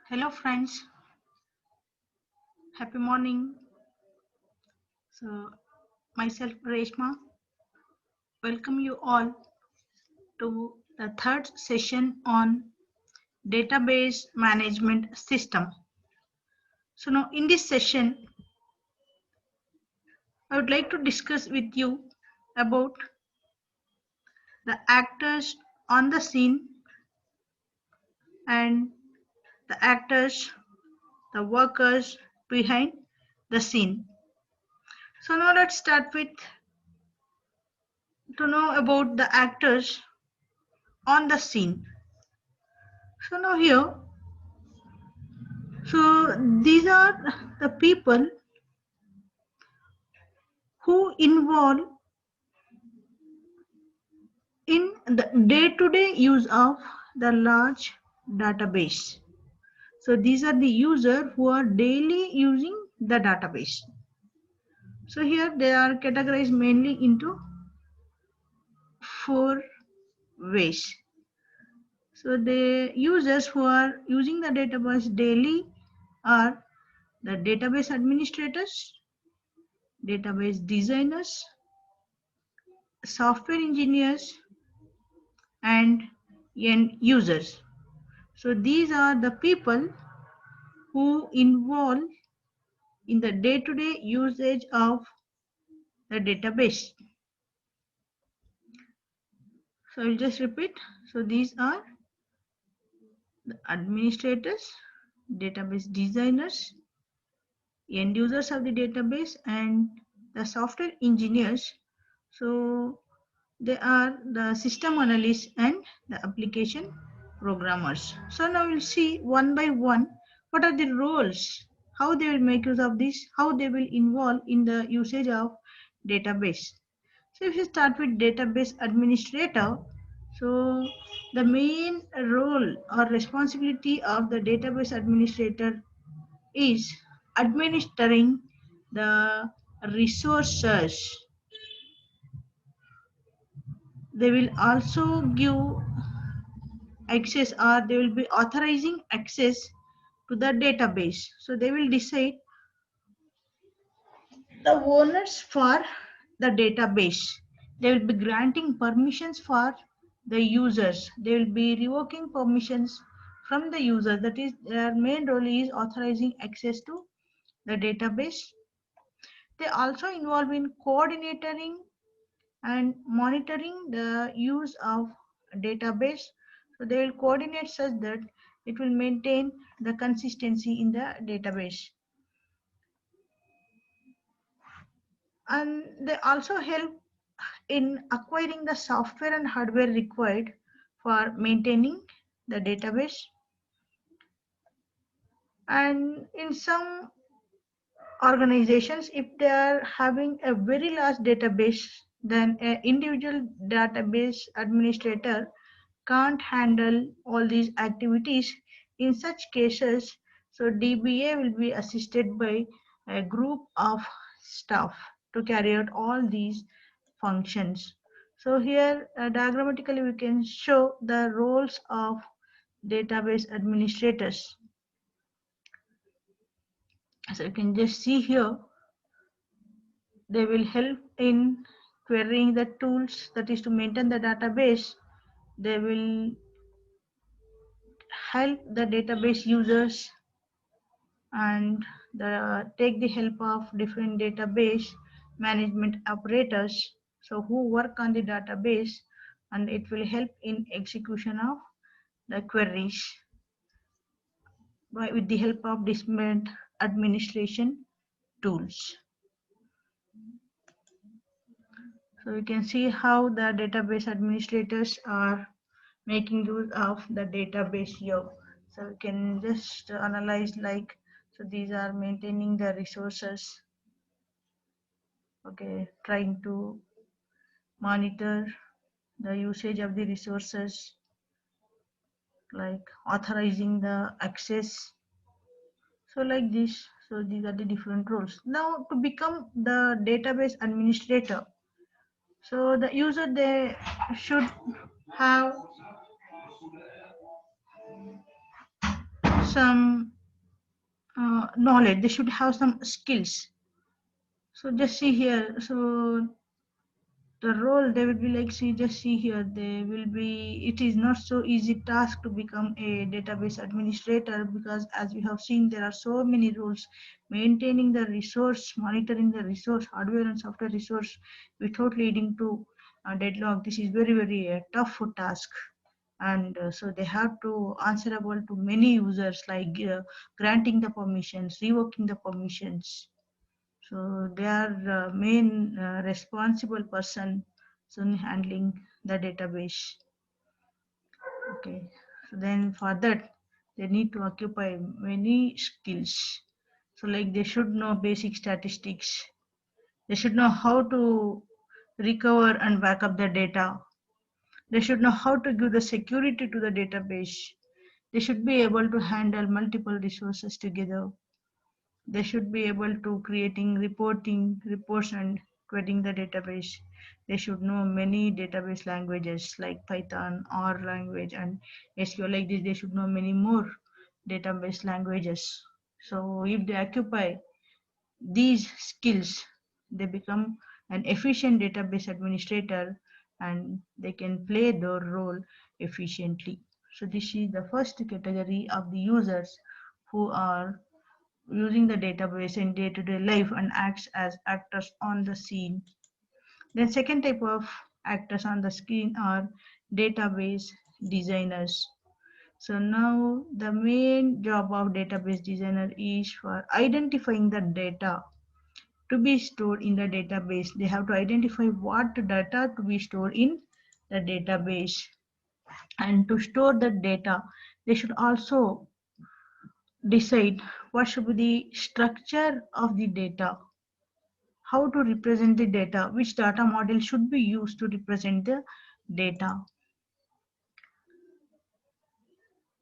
Hello friends, happy morning. So myself Reshma, welcome you all to the third session on database management system. So now in this session, I would like to discuss with you about the actors on the scene and the actors, the workers behind the scene. So now let's start with to know about the actors on the scene. So now here, so these are the people who involve in the day-to-day use of the large database. So these are the users who are daily using the database. So here they are categorized mainly into four ways. So the users who are using the database daily are the database administrators, database designers, software engineers, and end users. So these are the people who involve in the day-to-day usage of the database. So I'll just repeat. So these are the administrators, database designers, end users of the database, and the software engineers. So they are the system analysts and the application programmers. So now we'll see one by one what are the roles, how they will make use of this, how they will involve in the usage of database. So if you start with database administrator, so the main role or responsibility of the database administrator is administering the resources. They will also give access, or they will be authorizing access to the database. So they will decide the owners for the database. They will be granting permissions for the users. They will be revoking permissions from the user. That is, their main role is authorizing access to the database. They also involve in coordinating and monitoring the use of database. So they will coordinate such that it will maintain the consistency in the database. And they also help in acquiring the software and hardware required for maintaining the database. And in some organizations, if they are having a very large database, then an individual database administrator can't handle all these activities. In such cases, so DBA will be assisted by a group of staff to carry out all these functions. So here diagrammatically we can show the roles of database administrators. So you can just see here, they will help in querying the tools, that is to maintain the database. They will help the database users and take the help of different database management operators, so who work on the database, and it will help in execution of the queries with the help of different administration tools. So you can see how the database administrators are making use of the database here. So we can just analyze, like, so these are maintaining the resources, okay, trying to monitor the usage of the resources, like authorizing the access. So like this, so these are the different roles. Now to become the database administrator, so the user, they should have some knowledge, they should have some skills. So just see here, so the role they will be like, see, just see here, they will be, it is not so easy task to become a database administrator, because as we have seen, there are so many roles: maintaining the resource, monitoring the resource, hardware and software resource, without leading to a deadlock. This is very tough task. And so they have to answerable to many users, like granting the permissions, revoking the permissions. So they are the main responsible person in handling the database. Okay. So then for that, they need to occupy many skills. So like they should know basic statistics. They should know how to recover and back up the data. They should know how to give the security to the database. They should be able to handle multiple resources together. They should be able to creating reporting reports and creating the database. They should know many database languages like Python, R language, and SQL. Like this, they should know many more database languages. So if they occupy these skills, they become an efficient database administrator, and they can play their role efficiently. So this is the first category of the users who are using the database in day-to-day life and acts as actors on the scene. Then second type of actors on the screen are database designers. So now the main job of database designer is for identifying the data to be stored in the database. They have to identify what data to be stored in the database. And to store the data, they should also decide what should be the structure of the data, how to represent the data, which data model should be used to represent the data.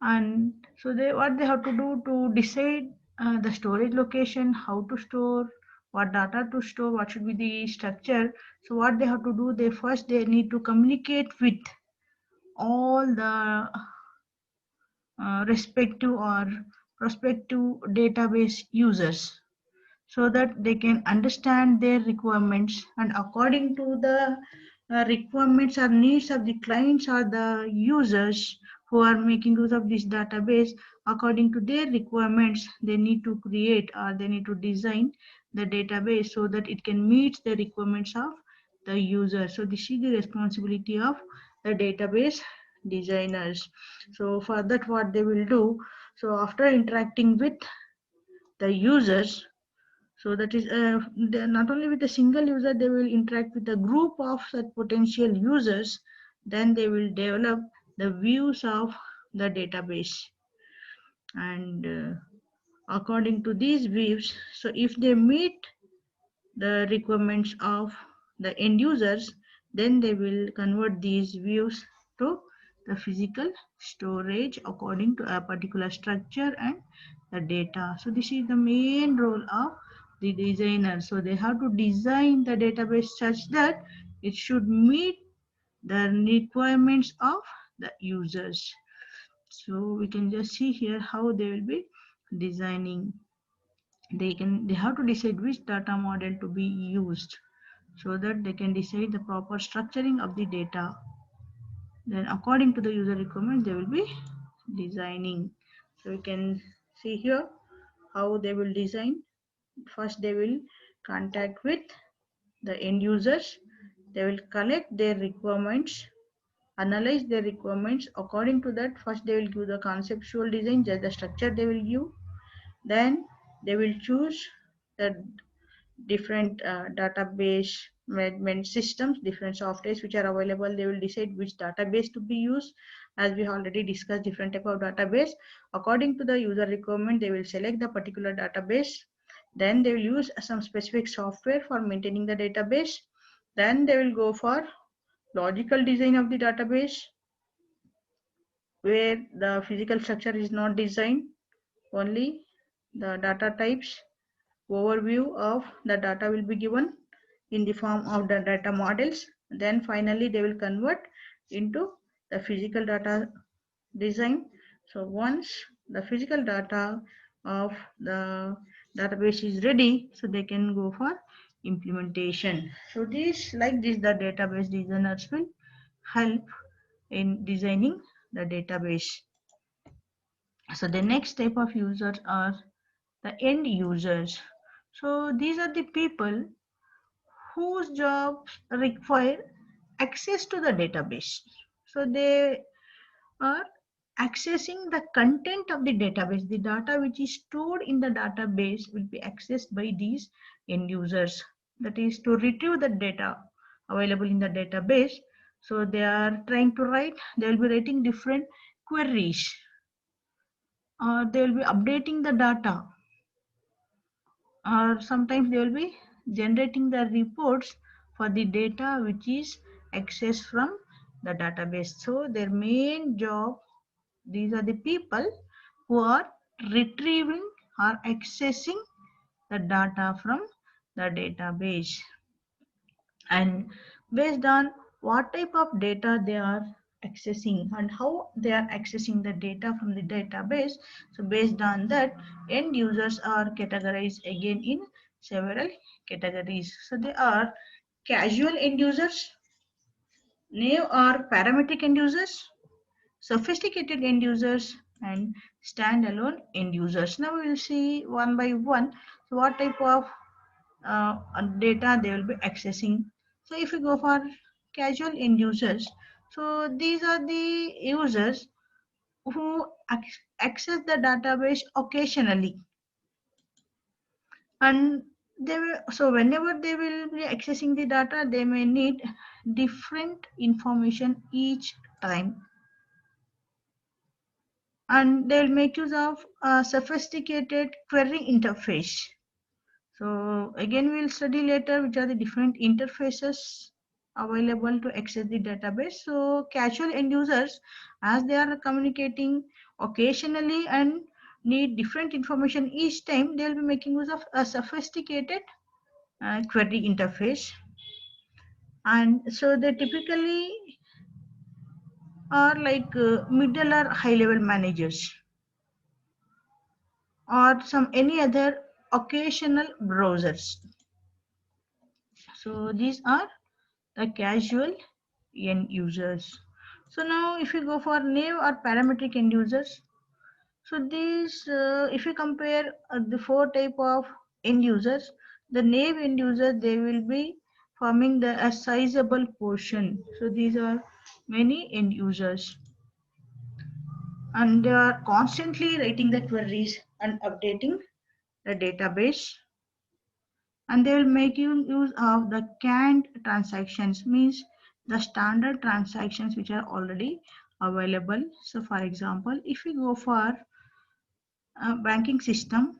And so what they have to do to decide the storage location, how to store, what data to store, what should be the structure. So what they have to do, they need to communicate with all the respective or prospective database users, so that they can understand their requirements, and according to the requirements or needs of the clients or the users who are making use of this database, according to their requirements, they need to create or they need to design the database so that it can meet the requirements of the user. So this is the responsibility of the database designers. So for that, what they will do, so after interacting with the users, so that is not only with a single user, they will interact with a group of such potential users. Then they will develop the views of the database. And according to these views, so if they meet the requirements of the end users, then they will convert these views to the physical storage according to a particular structure and the data. So this is the main role of the designer. So they have to design the database such that it should meet the requirements of the users. So we can just see here how they will be designing. They have to decide which data model to be used, so that they can decide the proper structuring of the data. Then according to the user requirement, they will be designing. So we can see here how they will design. First, they will contact with the end users. They will collect their requirements, analyze their requirements. According to that, first they will give the conceptual design, just the structure they will give. Then they will choose the different database management systems, different softwares which are available. They will decide which database to be used. As we already discussed, different type of database. According to the user requirement, they will select the particular database. Then they will use some specific software for maintaining the database. Then they will go for logical design of the database, where the physical structure is not designed, only the data types. Overview of the data will be given in the form of the data models. Then finally they will convert into the physical data design. So once the physical data of the database is ready, so they can go for implementation. So this the database designers will help in designing the database. So the next type of users are the end users. So these are the people whose jobs require access to the database. So they are accessing the content of the database. The data which is stored in the database will be accessed by these end users. That is to retrieve the data available in the database. So they are trying to write, they will be writing different queries, or they will be updating the data, or sometimes they will be generating the reports for the data which is accessed from the database. So their main job, these are the people who are retrieving or accessing the data from the database, and based on what type of data they are accessing and how they are accessing the data from the database, so based on that, end users are categorized again in several categories. So they are casual end users, naive or parametric end users, sophisticated end users, and standalone end users. Now we will see one by one, so what type of data they will be accessing. So if we go for casual end users, so these are the users who access the database occasionally, and they will, so whenever they will be accessing the data, they may need different information each time, and they'll make use of a sophisticated query interface. So again, we'll study later which are the different interfaces available to access the database. So casual end users, as they are communicating occasionally and need different information each time, they'll be making use of a sophisticated query interface. And so they typically are like middle or high level managers, or some any other occasional browsers. So these are the casual end users. So now if you go for naive or parametric end users, so these if you compare the four type of end users, the naive end user, they will be forming a sizable portion. So these are many end users, and they are constantly writing the queries and updating the database, and they will make use of the canned transactions, means the standard transactions which are already available. So for example, if we go for a banking system,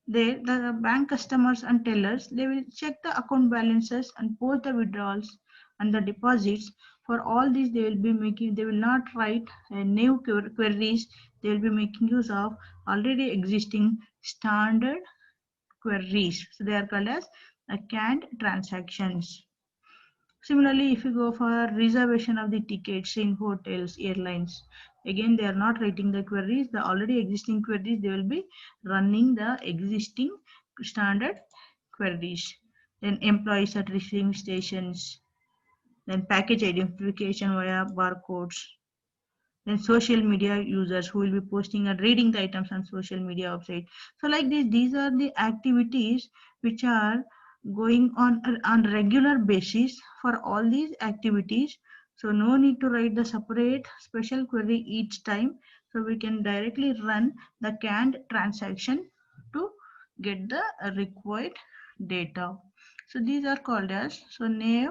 the bank customers and tellers, they will check the account balances and post the withdrawals and the deposits. For all these, they will be making, they will not write new queries, they will be making use of already existing standard queries. So they are called as canned transactions. Similarly, if you go for reservation of the tickets in hotels, airlines, again they are not writing the queries, the already existing queries, they will be running the existing standard queries. Then employees at receiving stations, then package identification via barcodes, then social media users who will be posting and reading the items on social media website. So like this, these are the activities which are going on regular basis for all these activities. So no need to write the separate special query each time. So we can directly run the canned transaction to get the required data. So these are called as naive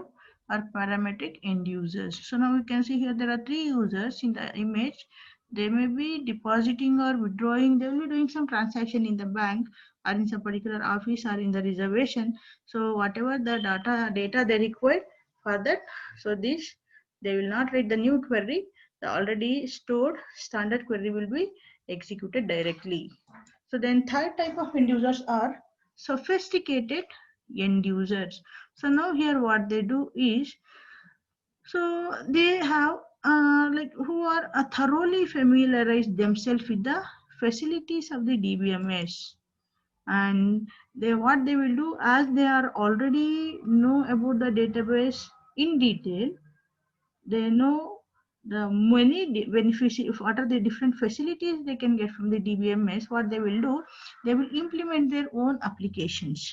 or parametric end users. So now we can see here there are three users in the image. They may be depositing or withdrawing. They will be doing some transaction in the bank or in some particular office or in the reservation. So whatever the data they require for that, so this they will not write the new query. The already stored standard query will be executed directly. So then third type of end users are sophisticated end users. So now here what they do is, so they have like who are thoroughly familiarized themselves with the facilities of the DBMS, and what they will do, as they are already know about the database in detail, they know the many beneficiaries, what are the different facilities they can get from the DBMS. What they will do, they will implement their own applications.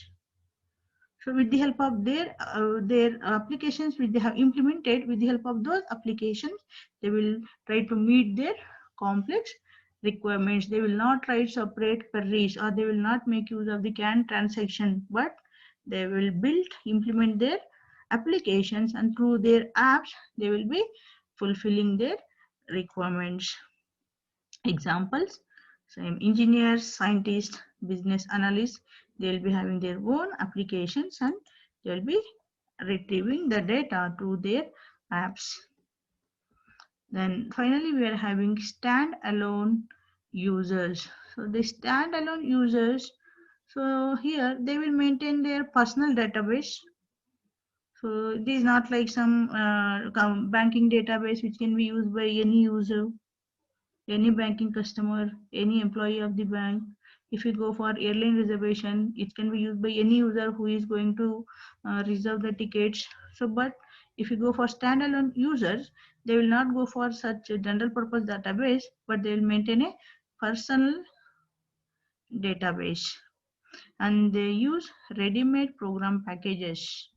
So with the help of their applications which they have implemented, with the help of those applications, they will try to meet their complex requirements. They will not try to separate queries, or they will not make use of the CAN transaction, but they will implement their applications, and through their apps, they will be fulfilling their requirements. Examples: same engineers, scientists, business analysts, they'll be having their own applications, and they'll be retrieving the data through their apps. Then finally, we are having standalone users. So the standalone users, so here they will maintain their personal database. So it is not like some banking database which can be used by any user, any banking customer, any employee of the bank. If you go for airline reservation, it can be used by any user who is going to reserve the tickets. So, but if you go for standalone users, they will not go for such a general purpose database, but they will maintain a personal database, and they use ready-made program packages.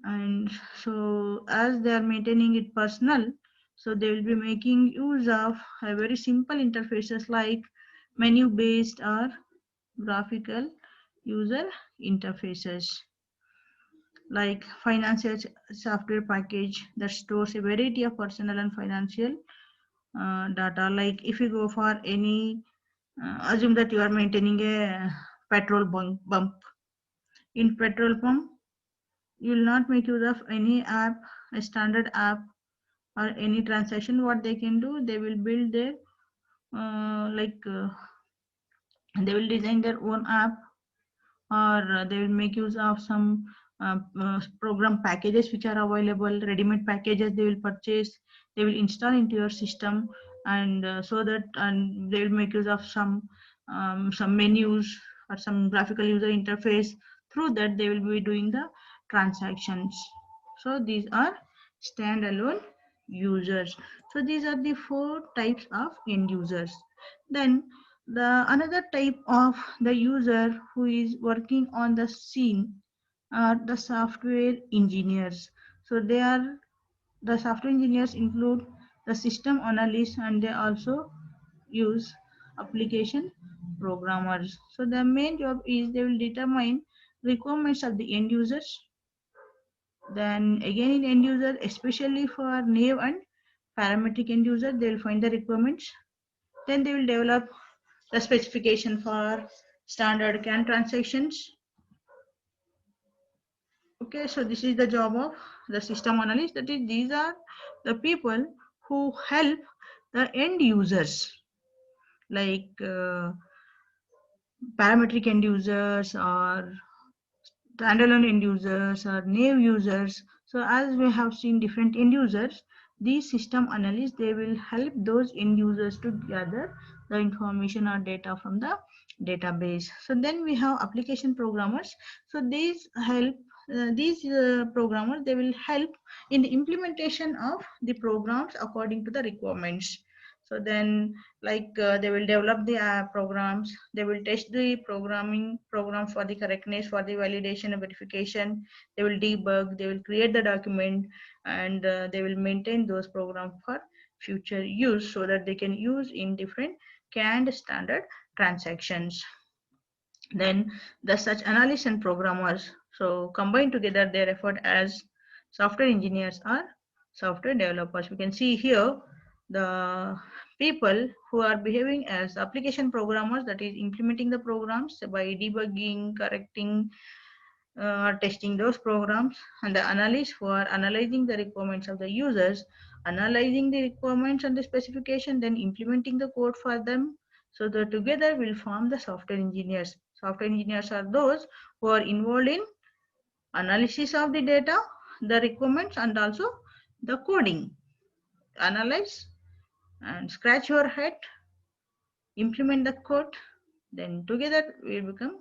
And so as they are maintaining it personal, so they will be making use of a very simple interfaces like menu based or graphical user interfaces, like financial software package that stores a variety of personal and financial data. Like if you go for any assume that you are maintaining a petrol bump. In petrol pump, you will not make use of any app, a standard app, or any transaction. What they can do, they will build their they will design their own app, or they will make use of some program packages which are available, ready-made packages they will purchase, they will install into your system, and so that, and they will make use of some menus or some graphical user interface. Through that, they will be doing the transactions. So these are standalone users. So these are the 4 types of end users. Then the another type of the user who is working on the scene are the software engineers. So they are, the software engineers include the system analysts, and they also use application programmers. So their main job is they will determine requirements of the end users. Then again in end user, especially for naive and parametric end user, they will find the requirements. Then they will develop the specification for standard CAN transactions. Okay, so this is the job of the system analyst. That is, these are the people who help the end users, like parametric end users, or standalone end users, or naive users. So as we have seen different end users, these system analysts, they will help those end users to gather the information or data from the database. So then we have application programmers. So these help these programmers, they will help in the implementation of the programs according to the requirements. So then, like they will develop the programs, they will test the program for the correctness, for the validation and verification, they will debug, they will create the document, and they will maintain those programs for future use, so that they can use in different canned standard transactions. Then the such analysts and programmers, so combined together their effort as software engineers or software developers. We can see here the people who are behaving as application programmers, that is implementing the programs by debugging, correcting, testing those programs, and the analysts who are analyzing the requirements of the users, analyzing the requirements and the specification, then implementing the code for them. So that together will form the software engineers. Software engineers are those who are involved in analysis of the data, the requirements, and also the coding, analyze and scratch your head, implement the code, then together we become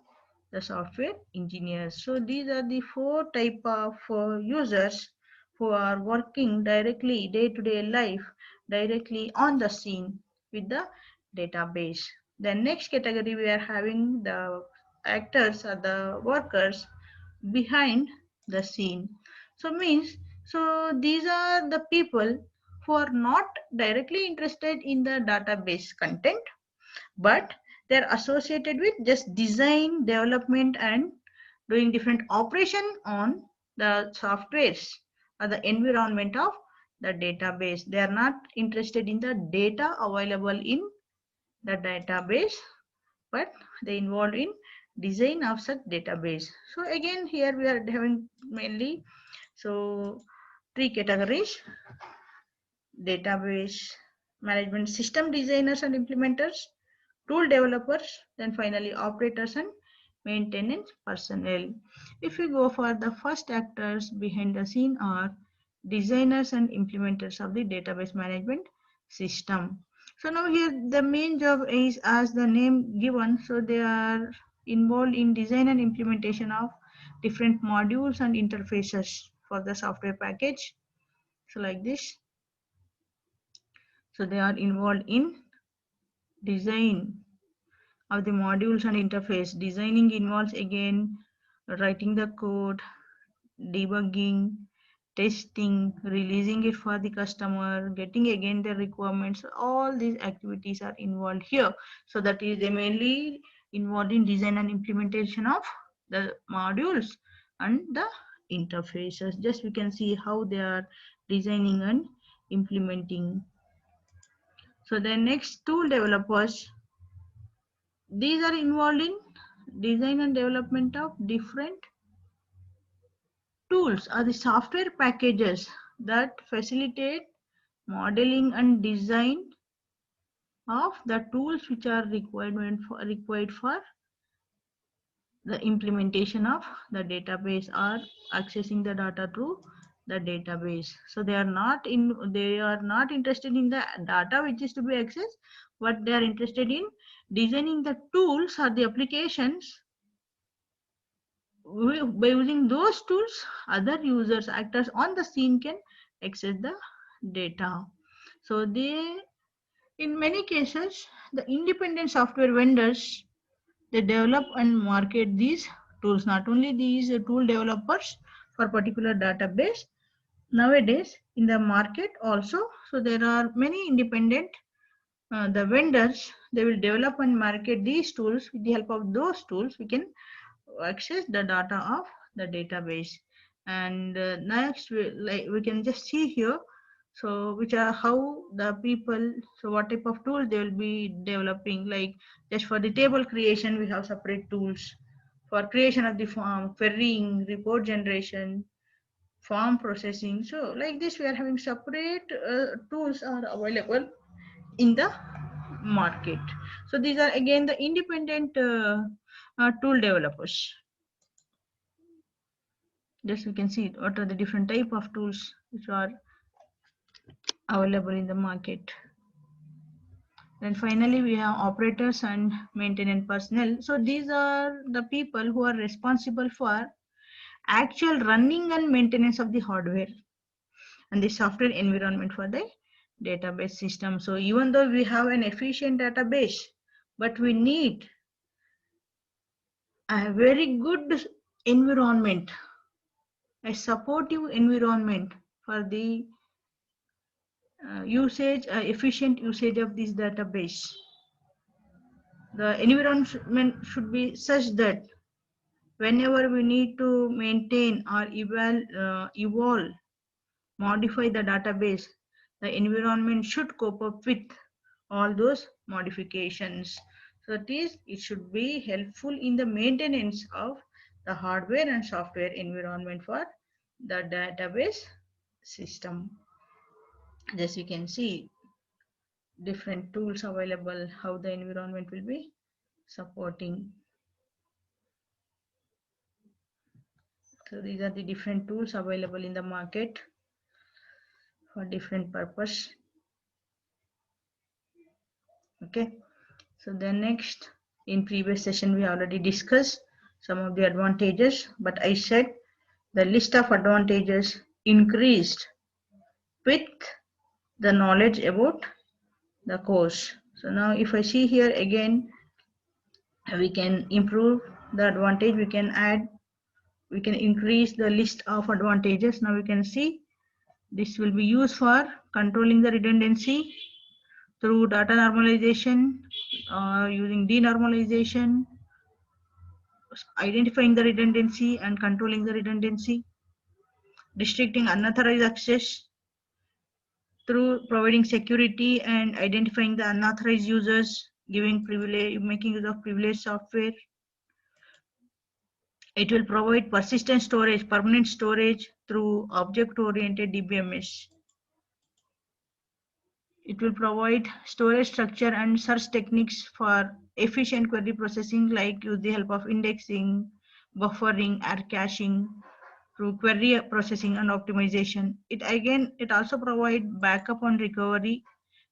the software engineers. So these are the four type of users who are working directly day-to-day life, directly on the scene with the database. The next category we are having the actors or the workers behind the scene. So means, so these are the people who are not directly interested in the database content, but they're associated with just design, development, and doing different operation on the softwares or the environment of the database. They are not interested in the data available in the database, but they involved in design of such database. So again, here we are having mainly so three categories: database management system designers and implementers, tool developers, then finally operators and maintenance personnel. If we go for the first actors behind the scene are designers and implementers of the database management system. So now here the main job is as the name given, so they are involved in design and implementation of different modules and interfaces for the software package. So like this, so they are involved in design of the modules and interface. Designing involves again writing the code, debugging, testing, releasing it for the customer, getting again the requirements. All these activities are involved here. So that is they mainly involved in design and implementation of the modules and the interfaces. Just we can see how they are designing and implementing. So the next tool developers, these are involved in design and development of different tools or the software packages that facilitate modeling and design of the tools which are required for the implementation of the database or accessing the data through the database. So they are not interested in the data which is to be accessed, but they are interested in designing the tools or the applications. By using those tools, other users, actors on the scene can access the data. So in many cases, the independent software vendors, they develop and market these tools. Not only these tool developers for particular database, nowadays in the market also, so there are many independent the vendors, they will develop and market these tools. With the help of those tools, we can access the data of the database. And next we can just see here, so which are how the people, so what type of tools they will be developing. Like just for the table creation we have separate tools, for creation of the form, querying, report generation, form processing. So like this we are having separate tools are available in the market. So these are again the independent tool developers. Just we can see what are the different type of tools which are available in the market. Then finally we have operators and maintenance personnel. So these are the people who are responsible for actual running and maintenance of the hardware and the software environment for the database system. So even though we have an efficient database, but we need a very good environment, a supportive environment for the efficient usage of this database. The environment should be such that whenever we need to maintain or evolve, modify the database, the environment should cope up with all those modifications. So it should be helpful in the maintenance of the hardware and software environment for the database system. As you can see, different tools available, how the environment will be supporting. So these are the different tools available in the market. for different purpose. Okay, so then next, in previous session we already discussed some of the advantages, but I said the list of advantages increased with the knowledge about the course. So now if I see here again, we can improve the advantage, we can add, we can increase the list of advantages. Now we can see this will be used for controlling the redundancy through data normalization, using denormalization, identifying the redundancy and controlling the redundancy, restricting unauthorized access through providing security and identifying the unauthorized users, giving privilege, making use of privileged software. It will provide persistent storage, permanent storage through object-oriented DBMS. It will provide storage structure and search techniques for efficient query processing, like use the help of indexing, buffering, or caching through query processing and optimization. It also provides backup and recovery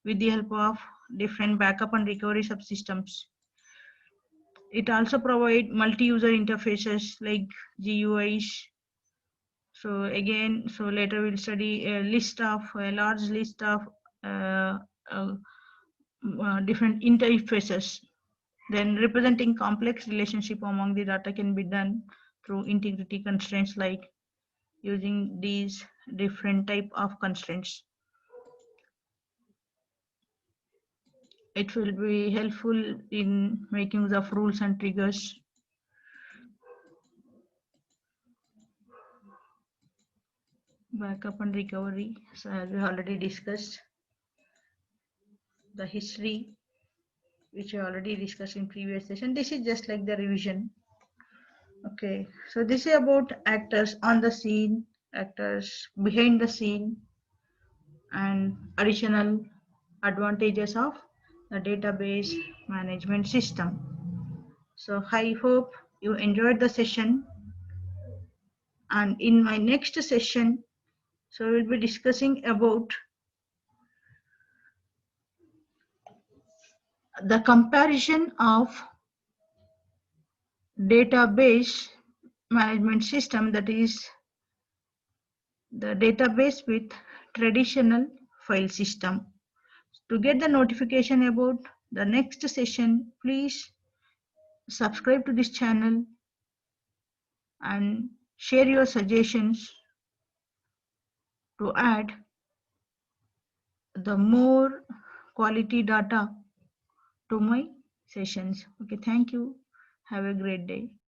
with the help of different backup and recovery subsystems. It also provides multi-user interfaces like GUIs. So again, so later we'll study a large list of uh, uh, different interfaces. Then representing complex relationship among the data can be done through integrity constraints, like using these different type of constraints. It will be helpful in making use of rules and triggers. Backup and recovery. So as we already discussed, the history, which we already discussed in previous session. This is just like the revision. Okay, so this is about actors on the scene, actors behind the scene, and additional advantages of the database management system. So I hope you enjoyed the session, and in my next session, so we'll be discussing about the comparison of database management system, that is the database with traditional file system. To get the notification about the next session, please subscribe to this channel and share your suggestions to add the more quality data to my sessions. Okay, thank you. Have a great day.